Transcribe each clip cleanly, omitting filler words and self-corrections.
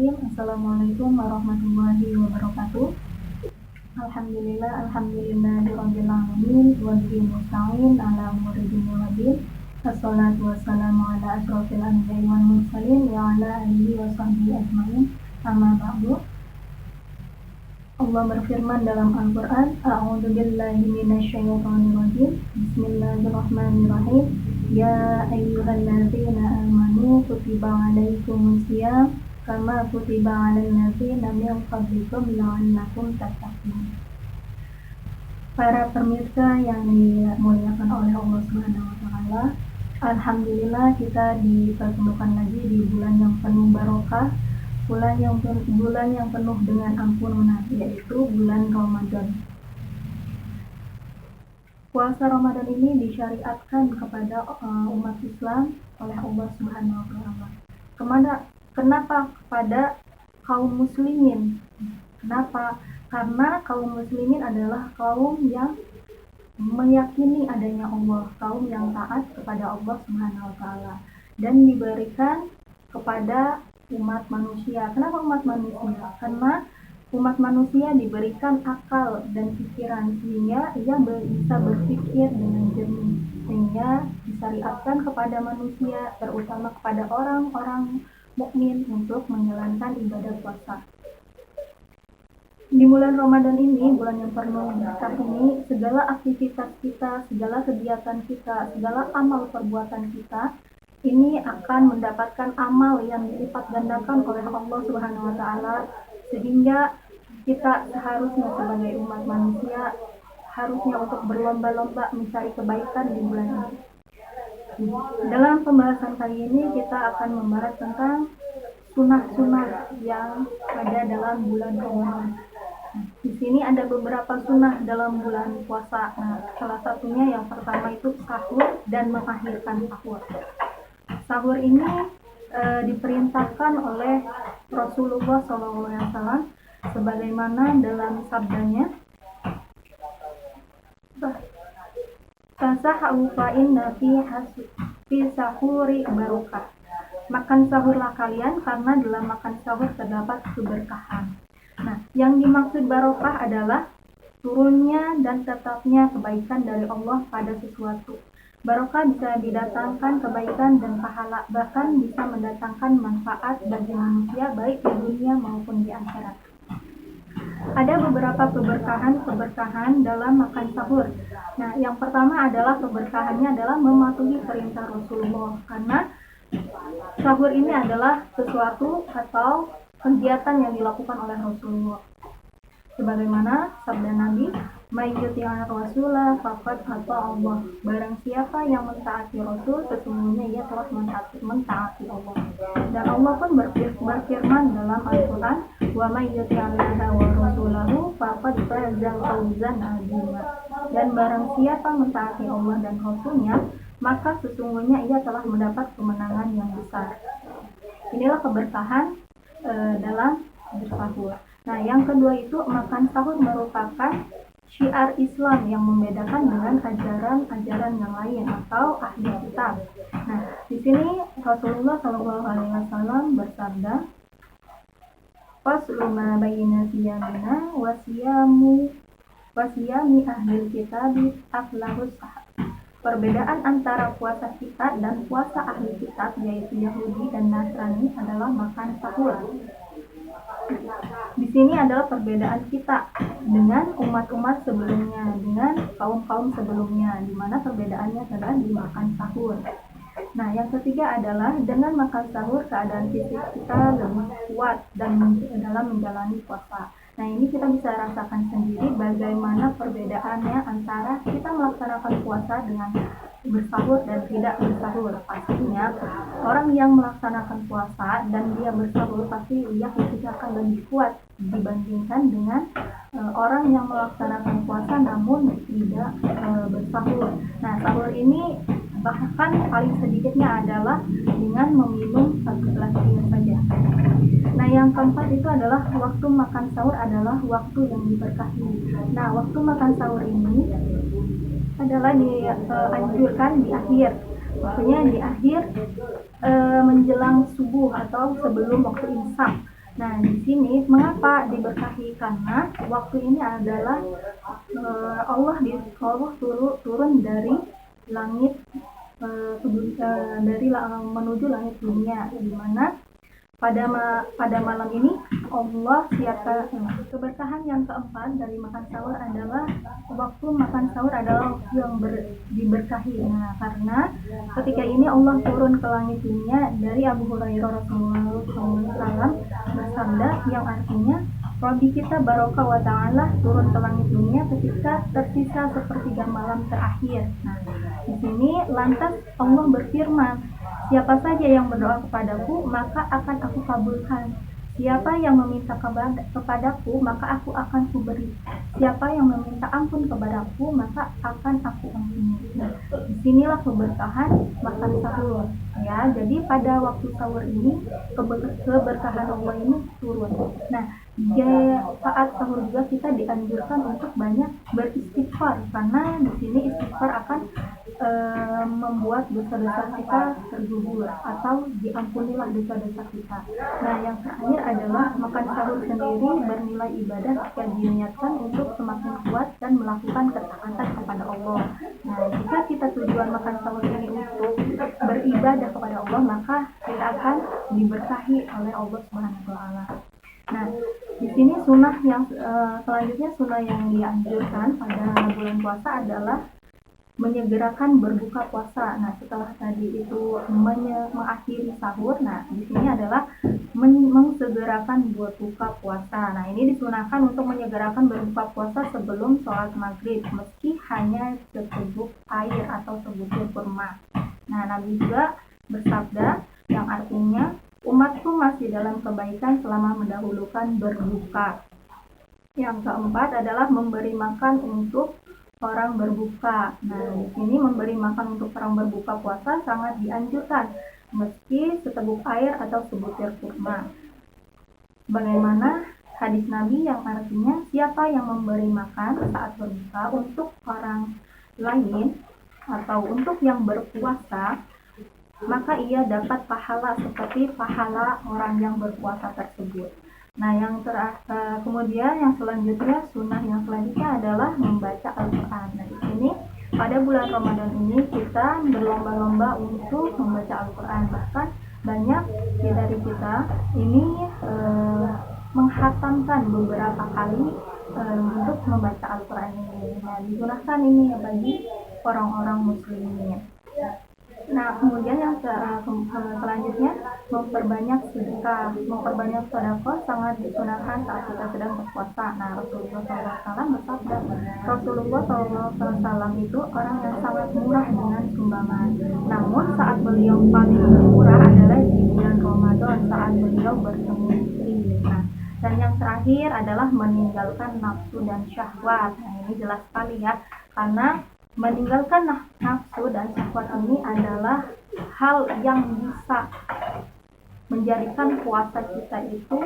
Bismillahirrahmanirrahim. Assalamualaikum warahmatullahi wabarakatuh. Alhamdulillahirabbil alamin wa bihi nasta'in ala umuri dunya waddin. Wassalatu wassalamu ala asyrofil anbiya'i wal mursalin wa ala alihi wa sahbihi ajmain. Amma ba'du. Allah berfirman dalam Al-Qur'an, A'udzu billahi minasyaitonir rajim. Bismillahirrahmanirrahim. Ya ayyuhalladzina amanu kutiba 'alaikumusiyam kama kutiba 'alal ladzina min qablikum la'allakum tattaqun. Para pemirsa yang dimuliakan oleh Allah Subhanahu wa taala, alhamdulillah kita dipertemukan lagi di bulan yang penuh barokah, bulan yang penuh dengan ampunan, yaitu bulan Ramadan. Puasa Ramadan ini disyariatkan kepada umat Islam oleh Allah Subhanahu wa taala. Kenapa kepada kaum muslimin? Kenapa? Karena kaum muslimin adalah kaum yang meyakini adanya Allah, kaum yang taat kepada Allah Subhanahu wa taala, dan diberikan kepada umat manusia. Kenapa umat manusia? Karena umat manusia diberikan akal dan pikiran sehingga ia bisa berpikir dengan jernih, sehingga disyariatkan kepada manusia, terutama kepada orang-orang mukmin, untuk menjalankan ibadah puasa. Di bulan Ramadan ini, bulan yang penuh berkah ini, segala aktivitas kita, segala kegiatan kita, segala amal perbuatan kita ini akan mendapatkan amal yang dilipat gandakan oleh Allah Subhanahu wa taala, sehingga kita seharusnya sebagai umat manusia harusnya untuk berlomba-lomba mencari kebaikan di bulan ini. Dalam pembahasan kali ini kita akan membahas tentang sunnah-sunnah yang ada dalam bulan Ramadan. Di sini ada beberapa sunnah dalam bulan puasa. Salah satunya yang pertama itu sahur dan mengakhirkan sahur. Sahur ini diperintahkan oleh Rasulullah SAW sebagaimana dalam sabdanya, "Tasahu fa inna fi sahuri barokah." Makan sahurlah kalian karena dalam makan sahur terdapat keberkahan. Nah, yang dimaksud barokah adalah turunnya dan tetapnya kebaikan dari Allah pada sesuatu. Barokah bisa didatangkan kebaikan dan pahala, bahkan bisa mendatangkan manfaat bagi manusia baik di dunia maupun di akhirat. Ada beberapa keberkahan dalam makan sahur. Nah, yang pertama adalah keberkahannya adalah mematuhi perintah Rasulullah, karena sahur ini adalah sesuatu atau kegiatan yang dilakukan oleh Rasulullah. Sebagaimana sabda Nabi, "May yuti'ir rasulah faqad ata Allah." Barang siapa yang mentaati Rasul, sesungguhnya ia telah mentaati Allah. Dan Allah pun berfirman dalam Al-Quran, "Wa may yuti'illaha wa rasulahu faqad faza fawzan 'azima." Dan barang siapa mentaati Allah dan Rasulnya, maka sesungguhnya ia telah mendapat kemenangan yang besar. Inilah keberkahan dalam bersahur. Nah, yang kedua itu makan sahur merupakan syiar Islam yang membedakan dengan ajaran-ajaran yang lain atau ahli kitab. Nah, di sini Rasulullah SAW bersabda, "Faslu ma baina siyamina wa siyami ahli kitab aflahus sahar." Perbedaan antara puasa kita dan puasa ahli kitab, yaitu Yahudi dan Nasrani, adalah makan sahur. Di sini adalah perbedaan kita dengan umat-umat sebelumnya, dengan kaum-kaum sebelumnya, di mana perbedaannya adalah di makan sahur. Nah, yang ketiga adalah dengan makan sahur keadaan fisik kita lebih kuat dan dalam menjalani puasa. Nah, ini kita bisa rasakan sendiri bagaimana perbedaannya antara kita melaksanakan puasa dengan bersahur dan tidak bersahur. Pastinya orang yang melaksanakan puasa dan dia bersahur pasti ia fisiknya akan lebih kuat dibandingkan dengan orang yang melaksanakan puasa namun tidak bersahur. Nah, sahur ini bahkan paling sedikitnya adalah dengan meminum 1 gelas air saja. Nah, yang keempat itu adalah waktu makan sahur adalah waktu yang diberkahi. Nah, waktu makan sahur ini adalah dianjurkan di akhir, maksudnya di akhir menjelang subuh atau sebelum waktu imsak. Nah, di sini mengapa diberkahi? Karena waktu ini adalah Allah turun dari langit menuju langit dunia, di mana pada malam ini Allah siapkan keberkahan. Yang keempat dari makan sahur adalah waktu makan sahur adalah waktu yang diberkahi. Nah, karena ketika ini Allah turun ke langit dunia. Dari Abu Hurairah Rasulullah SAW bersabda, yang artinya Rabbi kita barokah wa ta'ala turun ke langit dunia ketika tersisa sepertiga malam terakhir. Nah, di sini lantas Allah berfirman, siapa saja yang berdoa kepadaku, maka akan aku kabulkan. Siapa yang meminta kepadaku, maka aku akan kuberi. Siapa yang meminta ampun kepadaku, maka akan aku ampuni. Nah, disinilah keberkahan makan sahur. Ya, jadi pada waktu sahur ini keberkahan Allah ini turun. Nah, saat sahur juga kita dianjurkan untuk banyak beristighfar, karena di sini istighfar akan membuat dosa-dosa kita tergubur atau diampunilah dosa-dosa kita. Nah, yang terakhir adalah makan sahur sendiri bernilai ibadah jika diniatkan untuk semakin kuat dan melakukan ketaatan kepada Allah. Nah, jika kita tujuan makan sahur ini untuk beribadah kepada Allah, maka kita akan diberkahi oleh Allah Subhanahu wa taala. Nah, di sini sunnah yang selanjutnya sunnah yang dianjurkan pada bulan puasa adalah menyegerakan berbuka puasa. Nah, setelah tadi itu mengakhiri sahur, nah di sini adalah mengsegerakan berbuka puasa. Nah, ini disunahkan untuk menyegerakan berbuka puasa sebelum sholat maghrib, meski hanya seteguk air atau sebutir kurma. Nah, Nabi juga bersabda yang artinya umatku masih dalam kebaikan selama mendahulukan berbuka. Yang keempat adalah memberi makan untuk orang berbuka. Nah, di sini memberi makan untuk orang berbuka puasa sangat dianjurkan, meski seteguk air atau sebutir kurma. Bagaimana hadis Nabi yang artinya siapa yang memberi makan saat berbuka untuk orang lain atau untuk yang berpuasa, maka ia dapat pahala seperti pahala orang yang berpuasa tersebut. Nah, kemudian yang selanjutnya, sunnah yang selanjutnya adalah membaca Al-Quran. Nah, di sini pada bulan Ramadan ini kita berlomba-lomba untuk membaca Al-Quran. Bahkan banyak dari kita ini menghatamkan beberapa kali untuk membaca Al-Quran ini. Nah, digunakan ini bagi orang-orang muslimin. Nah, kemudian yang selanjutnya memperbanyak sedekah. Memperbanyak sedekah sangat disunahkan saat kita sedang berpuasa. Nah, Rasulullah SAW bersabda, Rasulullah SAW itu orang yang sangat murah dengan sumbangan. Namun saat beliau paling murah adalah di bulan Ramadan saat beliau bertemu istri. Nah, dan yang terakhir adalah meninggalkan nafsu dan syahwat. Nah, ini jelas sekali ya, karena meninggalkan nafsu dan syahwat ini adalah hal yang bisa menjadikan puasa kita itu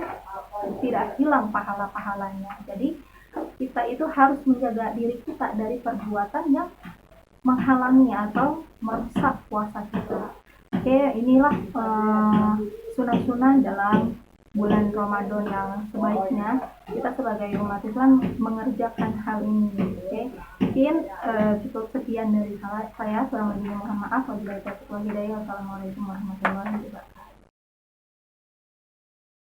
tidak hilang pahala-pahalanya. Jadi kita itu harus menjaga diri kita dari perbuatan yang menghalangi atau merusak puasa kita. Oke, inilah sunah-sunah dalam bulan Ramadan yang sebaiknya kita sebagai umat Islam mengerjakan hal ini. Oke, mungkin cukup sekian dari saya. Kurang lebihnya mohon maaf. Wabillahi taufiq wal hidayah. Wassalamualaikum warahmatullahi wabarakatuh.